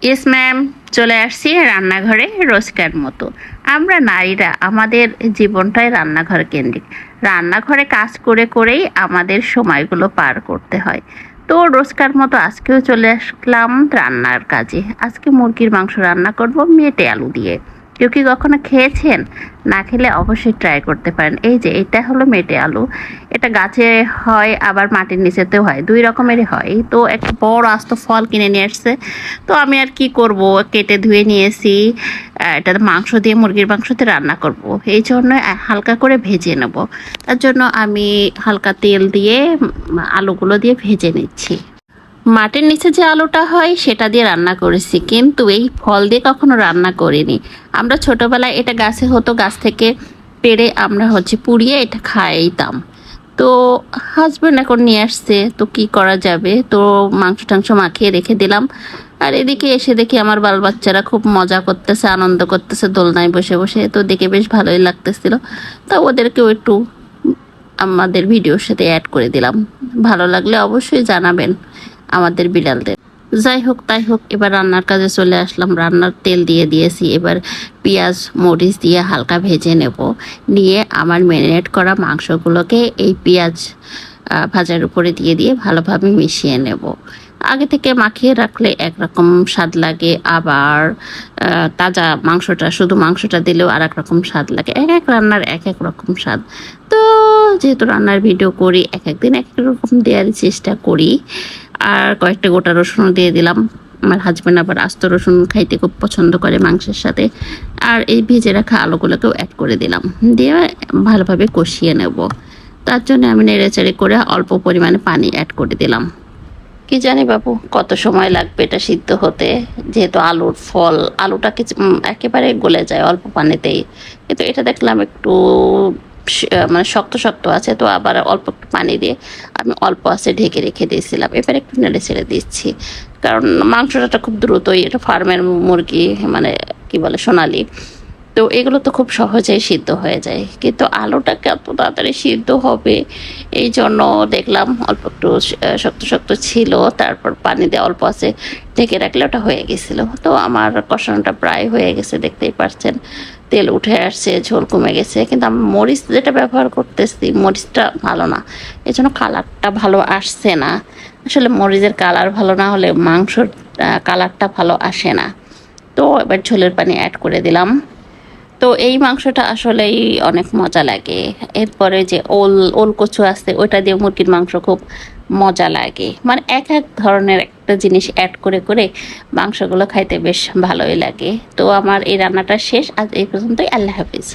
Yes ma'am, চলে আসছি রান্নাঘরে রোজকার মতো। আমরা নারীরা আমাদের জীবনটাই রান্নাঘর কেন্দ্রিক। রান্নাঘরে কাজ করে করেই আমাদের সময়গুলো পার করতে হয়। তো রোজকার মতো আজকেও চলে আসলাম রান্নার কাজে। আজকে মুরগির মাংস রান্না করব মেটে আলু দিয়ে। কেউ কি কখনো খেয়েছেন? না খেলে অবশ্যই ট্রাই করতে পারেন। এই যে এটা হলো মেটে আলু। এটা গাছে হয়, আবার মাটির নিচেতেও হয়, দুই রকমেরই হয়। তো একটা বড় আস্ত ফল কিনে নিয়ে আসছে। তো আমি আর কি করব, কেটে ধুয়ে নিয়েছি। এটা মাংস দিয়ে, মুরগির মাংস দিয়ে রান্না করব, এই জন্য হালকা করে ভেজে নেব। তার জন্য আমি হালকা তেল দিয়ে আলুগুলো দিয়ে ভেজে নিচ্ছি। মাটির নিচে যে আলুটা হয় সেটা দিয়ে রান্না করেছি, কিন্তু এই ফল দিয়ে কখনো রান্না করিনি। আমরা ছোটবেলায় এটা গাছে হতো, গাছ থেকে পেড়ে আমরা পুড়িয়ে এটা খাইতাম। তো হাজব্যান্ড এখন নিয়ে আসছে, তো কি করা যাবে, তো মাংস টাংস মাখিয়ে রেখে দিলাম। আর এদিকে এসে দেখি আমার বাল বাচ্চারা খুব মজা করতেছে, আনন্দ করতেছে দোলনায় বসে বসে। তো দেখে বেশ ভালোই লাগতেছিল। তা ওদেরকেও একটু আমাদের ভিডিওর সাথে অ্যাড করে দিলাম। ভালো লাগলে অবশ্যই জানাবেন আমাদের বিড়ালদের। যাই হোক তাই হোক, এবার রান্নার কাজে চলে আসলাম। রান্নার তেল দিয়ে দিয়েছি, এবার পেঁয়াজ মরিচ দিয়ে হালকা ভেজে নেব। নিয়ে আমার ম্যারিনেট করা মাংসগুলোকে এই পেঁয়াজ ভাজার উপরে দিয়ে দিয়ে ভালোভাবে মিশিয়ে নেব। আগে থেকে মাখিয়ে রাখলে একরকম স্বাদ লাগে, আবার তাজা মাংসটা, শুধু মাংসটা দিলেও আর এক রকম স্বাদ লাগে। এক এক রান্নার এক এক রকম স্বাদ। তো যেহেতু রান্নার ভিডিও করি, এক একদিন এক এক রকম দেওয়ার চেষ্টা করি। আর কয়েকটা গোটা রসুনও দিয়ে দিলাম। আমার হাজব্যান্ড আবার আস্ত রসুন খাইতে খুব পছন্দ করে মাংসের সাথে। আর এই ভেজে রাখা আলুগুলোকেও অ্যাড করে দিলাম, দিয়ে ভালোভাবে কষিয়ে নেব। তার জন্য আমি নেড়েচেড়ে করে অল্প পরিমাণে পানি অ্যাড করে দিলাম। কি জানি বাবু কত সময় লাগবে এটা সিদ্ধ হতে, যেহেতু আলুর ফল, আলুটা একেবারে গলে যায় অল্প পানিতেই। কিন্তু এটা দেখলাম একটু মানে শক্ত শক্ত আছে, তো আবার অল্প একটু পানি দিয়ে আমি অল্প আছে ঢেকে রেখে দিয়েছিলাম। এবার একটু নেড়ে ছেড়ে দিচ্ছি, কারণ মাংসটা খুব দ্রুতই, এটা ফার্মের মুরগি, মানে কি বলে সোনালি। তো এগুলো তো খুব সহজেই সিদ্ধ হয়ে যায়, কিন্তু আলুটা কত তাড়াতাড়ি সিদ্ধ হবে এই জন্য দেখলাম অল্প একটু শক্ত শক্ত ছিল। তারপর পানি দিয়ে অল্প আছে ঢেকে রাখলে ওটা হয়ে গেছিলো। তো আমার কষানোটা প্রায় হয়ে গেছে, দেখতেই পাচ্ছেন তেল উঠে আসছে, ঝোল কমে গেছে। কিন্তু আমি মরিচ যেটা ব্যবহার করতেছি, মরিচটা ভালো না, এই জন্য কালারটা ভালো আসছে না। আসলে মরিচের কালার ভালো না হলে মাংসর কালারটা ভালো আসে না। তো এবার ঝোলের পানি অ্যাড করে দিলাম। তো এই মাংসটা আসলেই অনেক মজা লাগে। এরপরে যে ওল কচু আছে, ওইটা দিয়ে মুরগির মাংস খুব মজা লাগে। মানে এক এক ধরনের একটা জিনিস অ্যাড করে করে মাংসগুলো খাইতে বেশ ভালোই লাগে। তো আমার এই রান্নাটা শেষ, আজ এই পর্যন্তই। আল্লাহ হাফিজ।